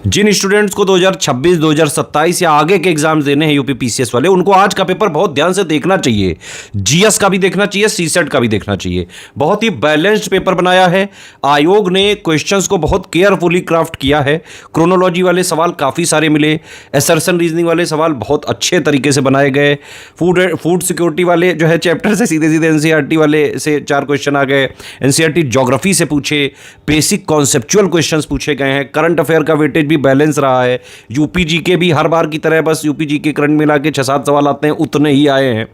जिन students को 2026, 2027 या आगे के एग्जाम्स देने हैं यूपी पीसीएस वाले, उनको आज का पेपर बहुत ध्यान से देखना चाहिए। जीएस का भी देखना चाहिए, सीसेट का भी देखना चाहिए। बहुत ही बैलेंस्ड पेपर बनाया है। आयोग ने क्वेश्चंस को बहुत केयरफुली क्राफ्ट किया है। क्रोनोलॉजी वाले सवाल काफ़ी सारे मिले, एसर्शन रीजनिंग वाले सवाल बहुत अच्छे तरीके से बनाए गए, फूड सिक्योरिटी वाले जो है चैप्टर से सीधे सीधे एनसीईआरटी वाले से 4 क्वेश्चन आ गए, एनसीईआरटी ज्योग्राफी से पूछे, बेसिक कॉन्सेप्चुअल क्वेश्चंस पूछे गए हैं, करंट अफेयर का वेटेज भी बैलेंस रहा है। यूपी जीके भी हर बार की तरह बस यूपी जीके करंट मिला के 6-7 सवाल आते हैं, उतने ही आए हैं।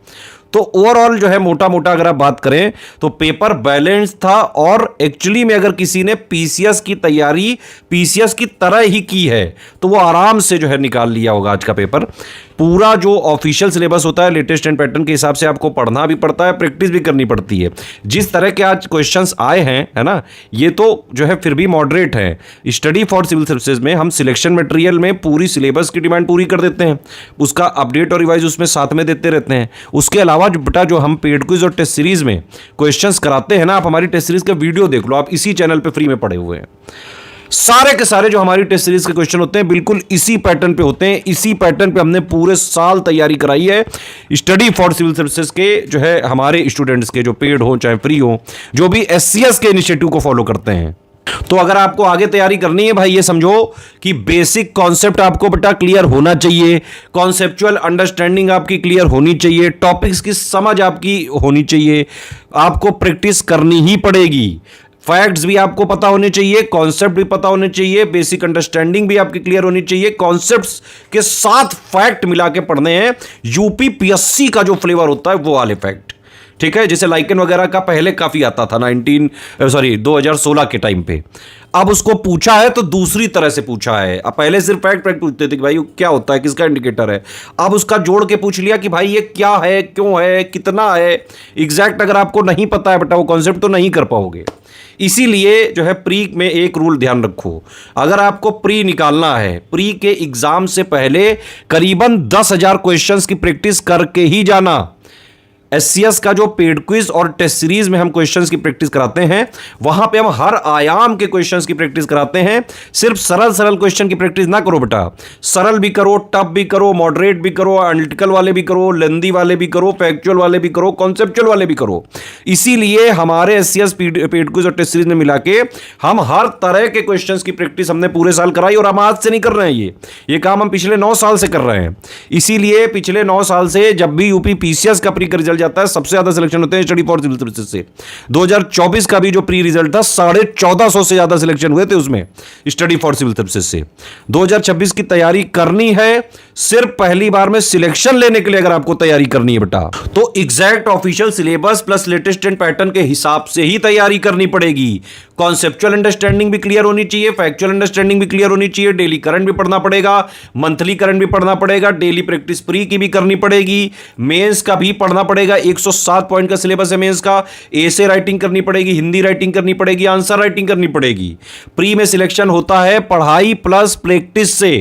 तो ओवरऑल जो है मोटा मोटा अगर आप बात करें तो पेपर बैलेंस था। और एक्चुअली में अगर किसी ने पीसीएस की तैयारी पीसीएस की तरह ही की है तो वो आराम से जो है निकाल लिया होगा आज का पेपर। पूरा जो ऑफिशियल सिलेबस होता है लेटेस्ट एंड पैटर्न के हिसाब से आपको पढ़ना भी पड़ता है, प्रैक्टिस भी करनी पड़ती है। जिस तरह के आज क्वेश्चंस आए हैं, है ना, ये तो जो है फिर भी मॉडरेट है। स्टडी फॉर सिविल सर्विसेज में हम सिलेक्शन मटेरियल में पूरी सिलेबस की डिमांड पूरी कर देते हैं, उसका अपडेट और रिवाइज उसमें साथ में देते रहते हैं। उसके अलावा जो हम पेड क्विज और टेस्ट सीरीज में क्वेश्चंस कराते हैं ना, आप हमारी टेस्ट सीरीज का वीडियो देख लो, आप इसी चैनल पे फ्री में पड़े हुए हैं। सारे के सारे जो हमारी टेस्ट सीरीज के क्वेश्चन होते हैं बिल्कुल इसी पैटर्न पे होते हैं। इसी पैटर्न पे हमने पूरे साल तैयारी कराई है स्टडी फॉर सिविल सर्विसेज के जो है हमारे स्टूडेंट्स के, जो पेड हो चाहे फ्री हो, जो भी एससीएस के इनिशिएटिव को फॉलो करते हैं। तो अगर आपको आगे तैयारी करनी है भाई, ये समझो कि बेसिक कॉन्सेप्ट आपको बेटा क्लियर होना चाहिए, कॉन्सेप्चुअल अंडरस्टैंडिंग आपकी क्लियर होनी चाहिए, टॉपिक्स की समझ आपकी होनी चाहिए, आपको प्रैक्टिस करनी ही पड़ेगी। फैक्ट्स भी आपको पता होने चाहिए, कॉन्सेप्ट भी पता होने चाहिए, बेसिक अंडरस्टैंडिंग भी आपकी क्लियर होनी चाहिए। कॉन्सेप्ट्स के साथ फैक्ट मिला के पढ़ने हैं। यूपी पीएससी का जो फ्लेवर होता है वो वाले फैक्ट, ठीक है, जैसे लाइकन वगैरह का पहले काफी आता था 2016 के टाइम पे। अब उसको पूछा है तो दूसरी तरह से पूछा है। अब पहले सिर्फ फैक्ट पूछते थे कि भाई क्या होता है, किसका इंडिकेटर है। अब उसका जोड़ के पूछ लिया कि भाई ये क्या है, क्यों है, कितना है। एग्जैक्ट अगर आपको नहीं पता है बेटा वो कॉन्सेप्ट तो नहीं कर पाओगे। इसीलिए जो है प्री में एक रूल ध्यान रखो, अगर आपको प्री निकालना है, प्री के एग्जाम से पहले करीबन 10,000 क्वेश्चंस की प्रैक्टिस करके ही जाना। एससीएस का जो पेड क्विज और टेस्ट सीरीज में हम क्वेश्चंस की प्रैक्टिस कराते हैं, वहां पे हम हर आयाम के क्वेश्चंस की प्रैक्टिस कराते हैं। सिर्फ सरल सरल क्वेश्चन की प्रैक्टिस ना करो बेटा, सरल भी करो, टफ भी करो, मॉडरेट भी करो, एनालिटिकल वाले भी करो, लेंदी वाले भी करो, फैक्चुअल वाले भी करो, कॉन्सेप्चुअल वाले भी करो। इसीलिए हमारे एससीएस पेड क्विज और टेस्ट सीरीज में मिला के हम हर तरह के क्वेश्चंस की प्रैक्टिस हमने पूरे साल कराई। और हम आज से नहीं कर रहे हैं, ये काम हम पिछले 9 साल से कर रहे हैं। इसीलिए पिछले 9 साल से जब भी यूपी पीसीएस का प्री का रिजल्ट जाता है, सबसे ज्यादा सिलेक्शन होते हैं स्टडी फॉर सिविल सर्विसेज से। 2024 का भी जो प्री रिजल्ट था 1450 से ज्यादा सिलेक्शन हुए थे उसमें स्टडी फॉर सिविल सर्विसेज से। 2026 की तैयारी करनी है सिर्फ पहली बार में सिलेक्शन लेने के लिए, अगर आपको तैयारी करनी है बेटा तो exact official syllabus plus latest and pattern के हिसाब से ही तैयारी करनी पड़ेगी। कॉन्सेप्चुअल अंडरस्टैंडिंग भी क्लियर होनी चाहिए, फैक्चुअल अंडरस्टैंडिंग भी क्लियर होनी चाहिए, डेली करंट भी पढ़ना पड़ेगा, मंथली करंट भी पढ़ना पड़ेगा, डेली प्रैक्टिस प्री की भी करनी पड़ेगी, मेंस का भी पढ़ना पड़ेगा। 107 पॉइंट का सिलेबस है मेंस का। एसे राइटिंग करनी पड़ेगी, हिंदी राइटिंग करनी पड़ेगी, आंसर राइटिंग करनी पड़ेगी। प्री में सिलेक्शन होता है पढ़ाई प्लस प्रैक्टिस से।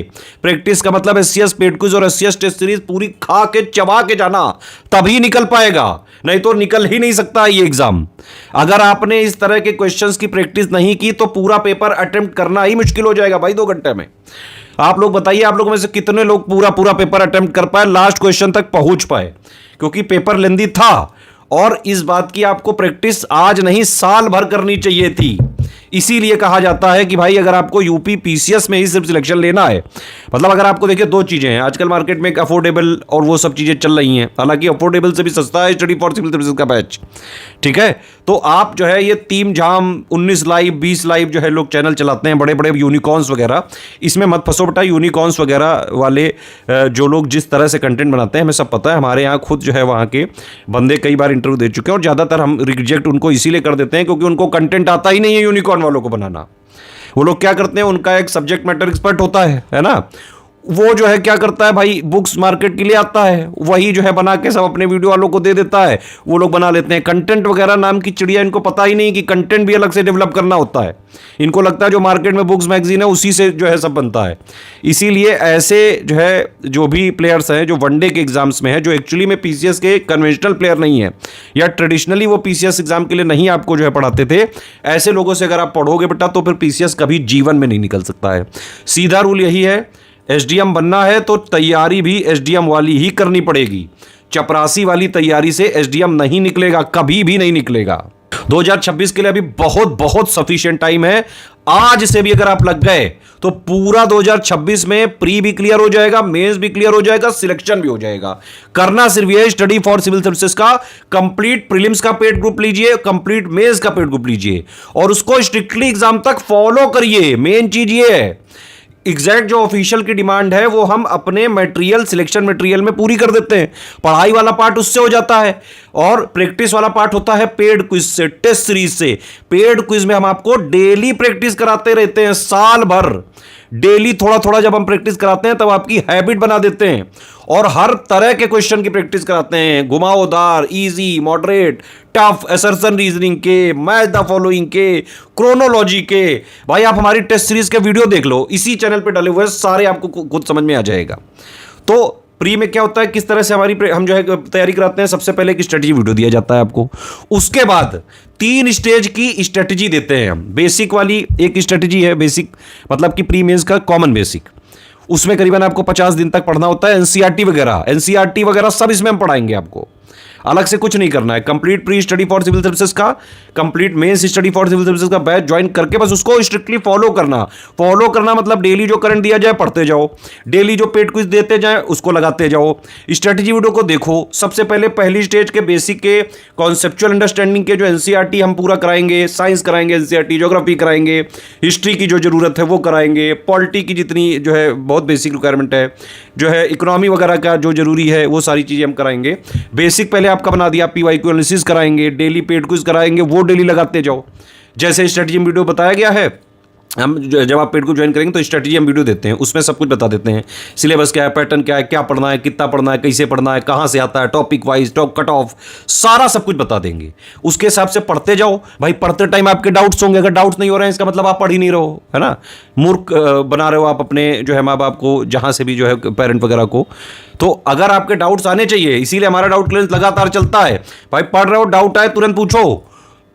प्रैक्टिस का मतलब एससीएस पेड क्विज और एससीएस टेस्ट सीरीज पूरी खा के चबा के जाना, तभी निकल पाएगा, नहीं तो निकल ही नहीं सकता ये एग्जाम। अगर आपने इस तरह के क्वेश्चंस की प्रैक्टिस नहीं की तो पूरा पेपर अटेम्प्ट करना ही मुश्किल हो जाएगा भाई 2 घंटे में। आप लोग बताइए, आप लोगों में से कितने लोग पूरा पेपर अटेम्प्ट कर पाए, लास्ट क्वेश्चन तक पहुंच पाए, क्योंकि पेपर लेंदी था। और इस बात की आपको प्रैक्टिस आज नहीं साल भर करनी चाहिए थी। इसीलिए कहा जाता है कि भाई अगर आपको यूपी पीसीएस में ही सिर्फ सिलेक्शन लेना है, मतलब अगर आपको देखिए 2 चीजें हैं आजकल मार्केट में, एक अफोर्डेबल और वो सब चीजें चल रही हैं, हालांकि अफोर्डेबल से भी सस्ता है स्टडी फॉर सिविल सर्विसेज का बैच, ठीक है। तो आप जो है ये टीम जाम 19 लाइव 20 लाइव जो है लोग चैनल चलाते हैं, बड़े बड़े यूनिकॉर्न्स वगैरह, इसमें मत फंसो बेटा। यूनिकॉर्न्स वगैरह वाले जो लोग जिस तरह से कंटेंट बनाते हैं हमें सब पता है। हमारे यहाँ खुद जो है वहाँ के बंदे कई बार इंटरव्यू दे चुके हैं और ज़्यादातर हम रिजेक्ट उनको इसीलिए कर देते हैं क्योंकि उनको कंटेंट आता ही नहीं है यूनिकॉर्न वालों को बनाना। वो लोग क्या करते हैं, उनका एक सब्जेक्ट मैटर एक्सपर्ट होता है ना, वो जो है क्या करता है भाई, बुक्स मार्केट के लिए आता है, वही जो है बना के सब अपने वीडियो वालों को दे देता है, वो लोग बना लेते हैं। कंटेंट वगैरह नाम की चिड़िया, इनको पता ही नहीं कि कंटेंट भी अलग से डेवलप करना होता है। इनको लगता है जो मार्केट में बुक्स मैगजीन है उसी से जो है सब बनता है। इसीलिए ऐसे जो है जो भी प्लेयर्स हैं जो वनडे के एग्जाम्स में है, जो एक्चुअली में पीसीएस के कन्वेंशनल प्लेयर नहीं है या ट्रेडिशनली वो पीसीएस एग्जाम के लिए नहीं आपको जो है पढ़ाते थे, ऐसे लोगों से अगर आप पढ़ोगे बेटा तो फिर पीसीएस कभी जीवन में नहीं निकल सकता है। सीधा रूल यही है, एसडीएम बनना है तो तैयारी भी एसडीएम वाली ही करनी पड़ेगी। चपरासी वाली तैयारी से एसडीएम नहीं निकलेगा, कभी भी नहीं निकलेगा। 2026 के लिए अभी बहुत बहुत सफिशिएंट टाइम है। आज से भी अगर आप लग गए तो पूरा 2026 में प्री भी क्लियर हो जाएगा, मेंस भी क्लियर हो जाएगा, सिलेक्शन भी हो जाएगा। करना सिर्फ ये स्टडी फॉर सिविल सर्विसेज का कंप्लीट प्रीलिम्स का पेड ग्रुप लीजिए, कंप्लीट मेंस का पेड ग्रुप लीजिए और उसको स्ट्रिक्टली एग्जाम तक फॉलो करिए। मेन चीज ये है, एग्जैक्ट जो ऑफिशियल की डिमांड है वो हम अपने मटेरियल सिलेक्शन मटेरियल में पूरी कर देते हैं। पढ़ाई वाला पार्ट उससे हो जाता है और प्रैक्टिस वाला पार्ट होता है पेड क्विज से, टेस्ट सीरीज से। पेड क्विज में हम आपको डेली प्रैक्टिस कराते रहते हैं, साल भर डेली थोड़ा थोड़ा जब हम प्रैक्टिस कराते हैं तब आपकी हैबिट बना देते हैं और हर तरह के क्वेश्चन की प्रैक्टिस कराते हैं, घुमावदार, easy, moderate, tough, assertion reasoning के, मैच द फॉलोइंग के, क्रोनोलॉजी के। भाई आप हमारी टेस्ट सीरीज के वीडियो देख लो, इसी चैनल पे डले हुए सारे आपको खुद समझ में आ जाएगा। तो प्री में क्या होता है, किस तरह से हमारी हम जो है तैयारी कराते हैं, सबसे पहले एक स्ट्रेटजी वीडियो दिया जाता है आपको, उसके बाद 3 स्टेज की स्ट्रेटजी देते हैं हम। बेसिक वाली एक स्ट्रेटजी है, बेसिक मतलब कि प्री मेंस का कॉमन बेसिक, उसमें करीबन आपको 50 दिन तक पढ़ना होता है। एनसीईआरटी वगैरह सब इसमें हम पढ़ाएंगे आपको, अलग से कुछ नहीं करना है। Complete pre study for civil services का, complete mains study for civil services का बैच ज्वाइन करके बस उसको स्ट्रिक्टली फॉलो करना मतलब डेली जो करंट दिया जाए पढ़ते जाओ, डेली जो पेड क्विज देते जाए उसको लगाते जाओ। स्ट्रेटजी वीडियो को देखो। सबसे पहले पहली स्टेज के बेसिक के कॉन्सेप्चुअल अंडरस्टैंडिंग के जो एनसीईआरटी हम पूरा कराएंगे, साइंस कराएंगे एनसीईआरटी, ज्योग्राफी कराएंगे, हिस्ट्री की जो जरूरत है वो कराएंगे, पॉलिटी की जितनी जो है बहुत बेसिक रिक्वायरमेंट है, जो है इकोनॉमी वगैरह का जो जरूरी है वो सारी चीजें हम कराएंगे। बेसिक पहले आपका बना दिया, पीवाईक्यू एनालिसिस कराएंगे, डेली पेड क्विज कराएंगे, वो डेली लगाते जाओ। जैसे स्ट्रेटजी वीडियो बताया गया है, हम जब आप पेड को ज्वाइन करेंगे तो स्ट्रेटजी हम वीडियो देते हैं, उसमें सब कुछ बता देते हैं। सिलेबस क्या है, पैटर्न क्या है, क्या पढ़ना है, कितना पढ़ना है, कैसे पढ़ना है, कहाँ से आता है, टॉपिक वाइज, कट ऑफ, सारा सब कुछ बता देंगे। उसके हिसाब से पढ़ते जाओ। भाई पढ़ते टाइम आपके डाउट्स होंगे, अगर डाउट्स नहीं हो रहे हैं इसका मतलब आप पढ़ ही नहीं रहो, है ना, मूर्ख बना रहे हो आप अपने जो है माँ बाप को, जहाँ से भी जो है पेरेंट वगैरह को। तो अगर आपके डाउट्स आने चाहिए, इसीलिए हमारा डाउट क्लियरेंस लगातार चलता है। भाई पढ़ रहे हो, डाउट आए तुरंत पूछो,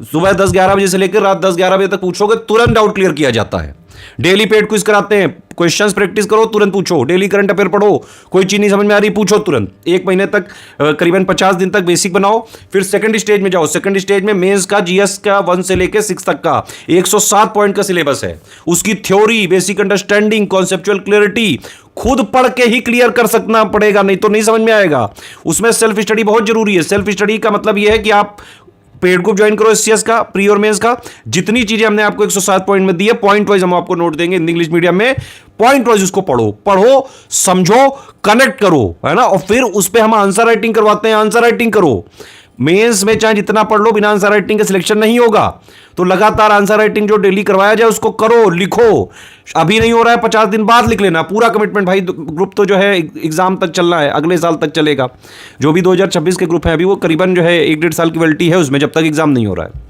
सुबह 10-11 बजे से लेकर रात 10-11 बजे तक पूछोगे, तुरंत डाउट क्लियर किया जाता है। डेली पेड क्विज कराते हैं, क्वेश्चंस प्रैक्टिस करो, तुरंत पूछो। डेली करंट अफेयर पढ़ो, कोई चीज नहीं समझ में आ रही पूछो तुरंत। 1 महीने तक करीबन 50 दिन तक बेसिक बनाओ, फिर सेकंड स्टेज में जाओ। सेकंड स्टेज में मेंस का जीएस का 1 से लेकर 6 तक का 107 पॉइंट का सिलेबस है। उसकी theory, basic understanding, conceptual clarity खुद पढ़ के ही क्लियर कर सकना पड़ेगा, नहीं तो नहीं समझ में आएगा। उसमें सेल्फ स्टडी बहुत जरूरी है। सेल्फ स्टडी का मतलब यह है कि आप पेड ग्रुप ज्वाइन करो एससीएस का, प्री और मेंस का। जितनी चीजें हमने आपको 107 पॉइंट में दी है, पॉइंट वाइज हम आपको नोट देंगे इंग्लिश मीडियम में, पॉइंट वाइज उसको पढ़ो, समझो, कनेक्ट करो, है ना, और फिर उस पर हम आंसर राइटिंग करवाते हैं। आंसर राइटिंग करो। मेंस में चाहे जितना पढ़ लो, बिना आंसर राइटिंग के सिलेक्शन नहीं होगा। तो लगातार आंसर राइटिंग जो डेली करवाया जाए उसको करो, लिखो। अभी नहीं हो रहा है, 50 दिन बाद लिख लेना। पूरा कमिटमेंट भाई, ग्रुप तो जो है एग्जाम तक चलना है, अगले साल तक चलेगा। जो भी 2026 के ग्रुप है अभी वो करीबन जो है 1-1.5 साल की वैलिडिटी है उसमें, जब तक एग्जाम नहीं हो रहा है।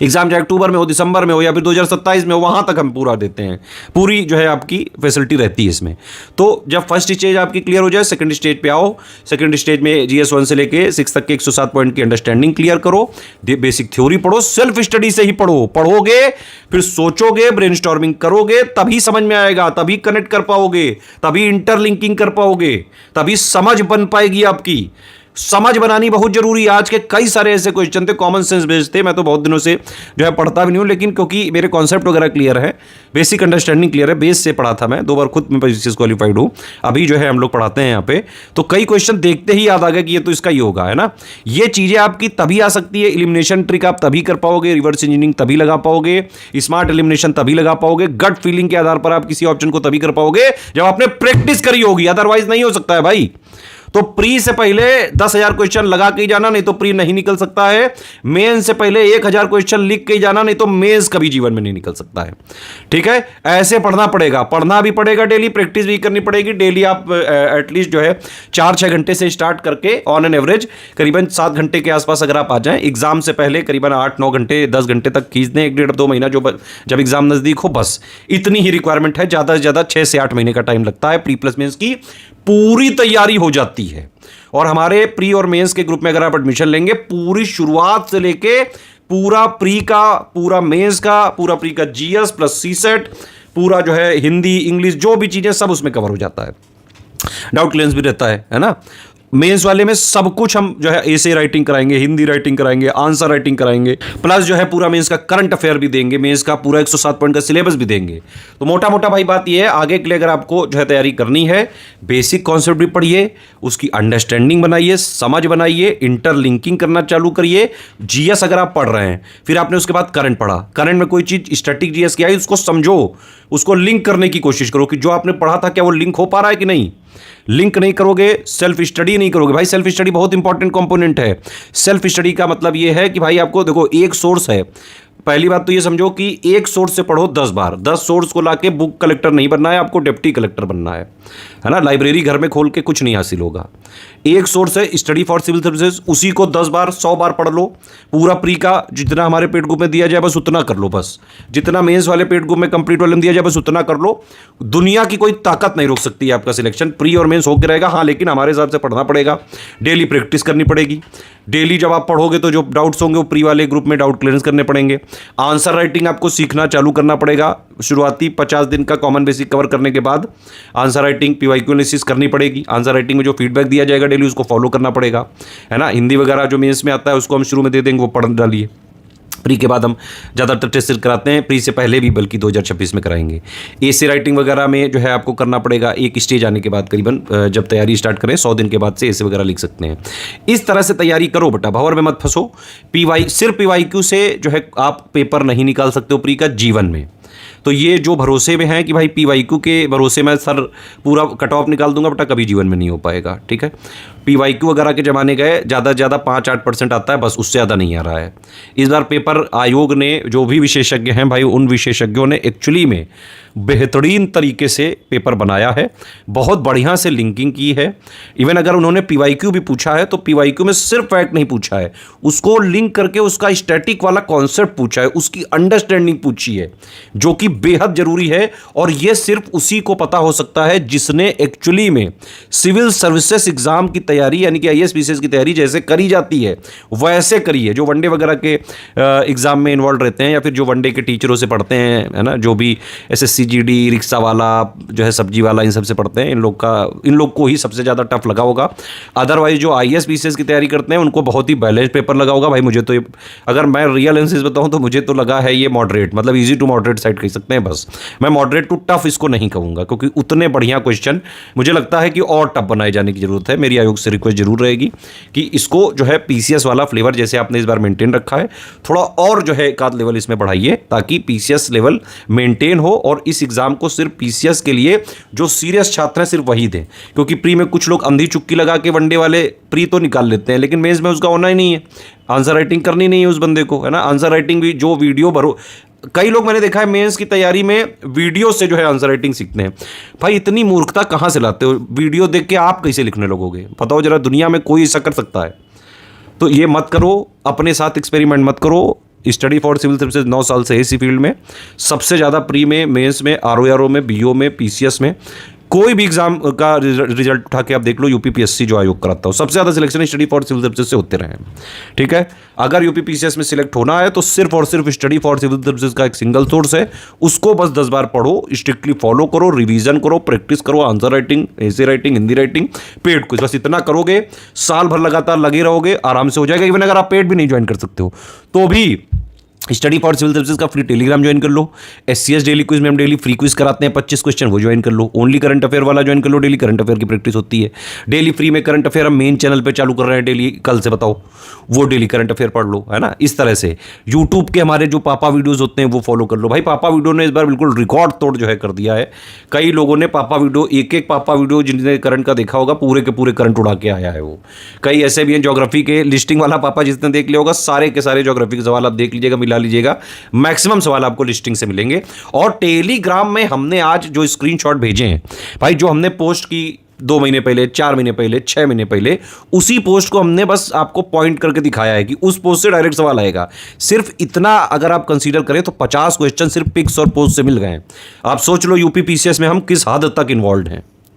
एग्जाम चाहे अक्टूबर में हो, दिसंबर में हो या फिर 2027 में हो, वहां तक हम पूरा देते हैं। पूरी जो है आपकी फैसिलिटी रहती है इसमें। तो जब फर्स्ट स्टेज आपकी क्लियर हो जाए, सेकंड स्टेज पे आओ। सेकंड स्टेज में जीएस 1 से लेके 6 तक के 107 पॉइंट की अंडरस्टैंडिंग क्लियर करो, बेसिक थ्योरी पढ़ो, सेल्फ स्टडी से ही पढ़ोगे, फिर सोचोगे, ब्रेनस्टॉर्मिंग करोगे, तभी समझ में आएगा, तभी कनेक्ट कर पाओगे, तभी इंटरलिंकिंग कर पाओगे, तभी समझ बन पाएगी आपकी। समझ बनानी बहुत जरूरी है। आज के कई सारे ऐसे क्वेश्चन थे कॉमन सेंस बेस्ड थे, मैं तो बहुत दिनों से जो है पढ़ता भी नहीं हूं, लेकिन क्योंकि मेरे कॉन्सेप्ट वगैरह क्लियर है, बेसिक अंडरस्टैंडिंग क्लियर है, बेस से पढ़ा था मैं 2 बार, खुद मैं पीसीएस क्वालिफाइड हूं। अभी जो है हम लोग पढ़ाते हैं यहाँ पे, तो कई क्वेश्चन देखते ही याद आ गया कि ये तो इसका ही होगा, है ना। ये चीजें आपकी तभी आ सकती है, एलिमिनेशन ट्रिक आप तभी कर पाओगे, रिवर्स इंजीनियरिंग तभी लगा पाओगे, स्मार्ट एलिमिनेशन तभी लगा पाओगे, गट फीलिंग के आधार पर आप किसी ऑप्शन को तभी कर पाओगे जब आपने प्रैक्टिस करी होगी, अदरवाइज नहीं हो सकता है भाई। तो प्री से पहले 10,000 क्वेश्चन लगा के ही जाना, नहीं तो प्री नहीं निकल सकता है। मेन से पहले 1,000 क्वेश्चन लिख के ही जाना, नहीं तो मेंस कभी जीवन में नहीं निकल सकता है। ठीक है, ऐसे पढ़ना पड़ेगा, पढ़ना भी पड़ेगा, डेली प्रैक्टिस भी करनी पड़ेगी। डेली आप एटलीस्ट जो है 4-6 घंटे से स्टार्ट करके ऑन एन एवरेज करीबन 7 घंटे के आसपास अगर आप आ जाएं, एग्जाम से पहले करीबन 8-9 घंटे 10 घंटे तक खींच दें, 1-1.5-2 महीना जो जब एग्जाम नजदीक हो, बस इतनी ही रिक्वायरमेंट है। ज्यादा से ज्यादा 6 से 8 महीने का टाइम लगता है, प्री प्लस मेंस की पूरी तैयारी हो जाती है। और हमारे प्री और मेंस के ग्रुप में अगर आप एडमिशन लेंगे, पूरी शुरुआत से लेके पूरा प्री का, पूरा मेंस का, पूरा प्री का जीएस प्लस सीसेट, पूरा जो है हिंदी इंग्लिश जो भी चीजें सब उसमें कवर हो जाता है। डाउट क्लियरेंस भी रहता है ना। मेंस वाले में सब कुछ हम जो है एसे राइटिंग कराएंगे, हिंदी राइटिंग कराएंगे, आंसर राइटिंग कराएंगे, प्लस जो है पूरा मेंस का करंट अफेयर भी देंगे, मेंस का पूरा 107 पॉइंट का सिलेबस भी देंगे। तो मोटा मोटा भाई बात यह है, आगे के लिए अगर आपको जो है तैयारी करनी है, बेसिक कॉन्सेप्ट भी पढ़िए, उसकी अंडरस्टैंडिंग बनाइए, समझ बनाइए, इंटरलिंकिंग करना चालू करिए। जीएस अगर आप पढ़ रहे हैं, फिर आपने उसके बाद करंट पढ़ा, करंट में कोई चीज स्टैटिक जीएस की आई, उसको समझो, उसको लिंक करने की कोशिश करो कि जो आपने पढ़ा था क्या वो लिंक हो पा रहा है कि नहीं। लिंक नहीं करोगे, सेल्फ स्टडी नहीं करोगे। भाई सेल्फ स्टडी बहुत इंपॉर्टेंट कंपोनेंट है। सेल्फ स्टडी का मतलब यह है कि भाई आपको देखो, एक सोर्स है, पहली बात तो ये समझो कि एक सोर्स से पढ़ो 10 बार। 10 सोर्स को लाके बुक कलेक्टर नहीं बनना है, आपको डिप्टी कलेक्टर बनना है ना। लाइब्रेरी घर में खोल के कुछ नहीं हासिल होगा। एक सोर्स है स्टडी फॉर सिविल सर्विसेज, उसी को 10 बार 100 बार पढ़ लो। पूरा प्री का जितना हमारे पेड ग्रुप में दिया जाए बस उतना कर लो, बस जितना मेंस वाले पेड ग्रुप में कंप्लीट वाले में दिया जाए बस उतना कर लो। दुनिया की कोई ताकत नहीं रोक सकती है आपका सिलेक्शन, प्री और मेंस होकर रहेगा। हाँ, लेकिन हमारे हिसाब से पढ़ना पड़ेगा, डेली प्रैक्टिस करनी पड़ेगी। डेली जब आप पढ़ोगे तो जो डाउट्स होंगे वो प्री वाले ग्रुप में डाउट क्लियरेंस करने पड़ेंगे। आंसर राइटिंग आपको सीखना चालू करना पड़ेगा। शुरुआती 50 दिन का कॉमन बेसिक कवर करने के बाद आंसर राइटिंग पीवाईक्यू एनालिसिस करनी पड़ेगी। आंसर राइटिंग में जो फीडबैक दिया जाएगा डेली उसको फॉलो करना पड़ेगा, है ना। हिंदी वगैरह जो मेंस में आता है उसको हम शुरू में दे देंगे, वो पढ़ डालिए। प्री के बाद हम ज़्यादातर टेस्ट कराते हैं, प्री से पहले भी बल्कि 2026 में कराएंगे। एसे राइटिंग वगैरह में जो है आपको करना पड़ेगा एक स्टेज आने के बाद, करीबन जब तैयारी स्टार्ट करें 100 दिन के बाद से एसे वगैरह लिख सकते हैं। इस तरह से तैयारी करो बेटा, भंवर में मत फंसो। सिर्फ पीवाईक्यू से जो है आप पेपर नहीं निकाल सकते हो प्री का जीवन में। तो ये जो भरोसे में है कि भाई पीवाईक्यू के भरोसे में सर पूरा कट ऑफ निकाल दूंगा, बेटा कभी जीवन में नहीं हो पाएगा। ठीक है, पीवाईक्यू वगैरह के ज़माने गए, ज़्यादा से ज़्यादा 5-8% आता है, बस उससे ज़्यादा नहीं आ रहा है। इस बार पेपर आयोग ने, जो भी विशेषज्ञ हैं भाई, उन विशेषज्ञों ने एक्चुअली में बेहतरीन तरीके से पेपर बनाया है, बहुत बढ़िया से लिंकिंग की है। इवन अगर उन्होंने पीवाईक्यू भी पूछा है तो पीवाईक्यू में सिर्फ फैक्ट नहीं पूछा है, उसको लिंक करके उसका स्टैटिक वाला कॉन्सेप्ट पूछा है, उसकी अंडरस्टैंडिंग पूछी है, जो कि बेहद जरूरी है। और यह सिर्फ उसी को पता हो सकता है जिसने एक्चुअली में सिविल सर्विसेज एग्जाम की तैयारी, यानी कि आईएएस पीसीएस की तैयारी जैसे करी जाती है वैसे करी है। जो वनडे वगैरह के एग्जाम में इन्वॉल्व रहते हैं या फिर जो वनडे के टीचरों से पढ़ते हैं, है ना, जो भी एसएससी जीडी, रिक्शा वाला, जो है सब्जी वाला, इन सब से पढ़ते हैं, इन लोग को ही सबसे ज़्यादा टफ लगा होगा। अदरवाइज जो आईएएस पीसीएस की तैयारी करते हैं उनको बहुत ही बैलेंस पेपर लगा होगा। भाई मुझे तो अगर मैं रियल एनालिसिस बताऊं तो मुझे तो लगा है ये मॉडरेट, मतलब इजी टू मॉडरेट साइड कह सकते हैं। बस मैं मॉडरेट टू टफ इसको नहीं कहूँगा, क्योंकि उतने बढ़िया क्वेश्चन मुझे लगता है कि और टफ बनाए जाने की जरूरत है। मेरी आयोग से रिक्वेस्ट जरूर रहेगी कि इसको जो है पीसीएस वाला फ्लेवर जैसे आपने इस बार मेंटेन रखा है, थोड़ा और जो है एक आध लेवल इसमें बढ़ाइए, ताकि पीसीएस लेवल मेंटेन हो और इस एग्जाम को सिर्फ पीसीएस के लिए जो सीरियस छात्र हैं सिर्फ वही दें। क्योंकि प्री में कुछ लोग अंधी चुक्की लगा के वनडे वाले प्री तो निकाल लेते हैं, लेकिन मेंस में उसका होना ही नहीं है, आंसर राइटिंग करनी नहीं है उस बंदे को, है ना। आंसर राइटिंग भी जो वीडियो भरो, कई लोग मैंने देखा है मेंस की तैयारी में वीडियो से जो है आंसर राइटिंग सीखते हैं। भाई इतनी मूर्खता कहाँ से लाते हो? वीडियो देख के आप कैसे लिखने लगोगे? बताओ जरा, दुनिया में कोई ऐसा कर सकता है? तो ये मत करो, अपने साथ एक्सपेरिमेंट मत करो। स्टडी फॉर सिविल सर्विसेज 9 साल से इसी फील्ड में, सबसे ज़्यादा प्री में, मेंस में, आरओआरओ में, बीओ में, पीसीएस में, कोई भी एग्जाम का रिजल्ट उठा के आप देख लो, यूपीपीएससी जो आयोग कराता हो, सबसे ज़्यादा selection study for civil services से होते रहे हैं। ठीक है, अगर यूपीपीसीएस में सिलेक्ट होना है तो सिर्फ और सिर्फ स्टडी फॉर सिविल सर्विसेज का एक सिंगल सोर्स है, उसको बस 10 बार पढ़ो, स्ट्रिक्टली फॉलो करो, रिवीजन करो, प्रैक्टिस करो, answer writing, essay writing, Hindi writing, paid quiz, बस इतना करोगे, साल भर लगातार लगे रहोगे, आराम से हो जाएगा। इवन अगर आप पेड भी नहीं ज्वाइन कर सकते हो तो भी स्टडी फॉर सिविल सर्विसेज का फ्री टेलीग्राम ज्वाइन कर लो। SCS डेली क्विज में हम डेली फ्री क्विज कराते हैं 25 क्वेश्चन, वो ज्वाइन कर लो। ओनली करंट अफेयर वाला ज्वाइन कर लो, डेली करंट अफेयर की प्रैक्टिस होती है। डेली फ्री में करंट अफेयर हम मेन चैनल पे चालू कर रहे हैं डेली, कल से बताओ, वो डेली करंट अफेयर पढ़ लो, है ना। इस तरह से यूट्यूब के हमारे जो पापा वीडियोज होते हैं वो फॉलो कर लो। भाई पापा वीडियो ने इस बार बिल्कुल रिकॉर्ड तोड़ जो है कर दिया है। कई लोगों ने पापा वीडियो, एक पापा वीडियो जिन्होंने करंट का देखा होगा, पूरे के पूरे करंट उड़ा के आया है वो। कई ऐसे भी हैं ज्योग्राफी के, लिस्टिंग वाला पापा जिसने देख लिया होगा, सारे के सारे ज्योग्राफी के सवाल आप देख लीजिएगा, मिला लीजिएगा, मैक्सिमम सवाल आपको लिस्टिंग से मिलेंगे। और टेलीग्राम में हमने आज जो स्क्रीनशॉट भेजे हैं भाई, जो हमने पोस्ट की 2 महीने पहले, 4 महीने पहले, 6 महीने पहले, उसी पोस्ट को हमने बस आपको पॉइंट करके दिखाया है कि उस पोस्ट से डायरेक्ट सवाल आएगा। सिर्फ इतना अगर आप कंसीडर करें तो 50 क्वेश्चन सिर्फ पिक्स और पोस्ट से मिल गए हैं। आप सोच लो यूपी PCS में हम किस हद तक इन्वॉल्व हैं।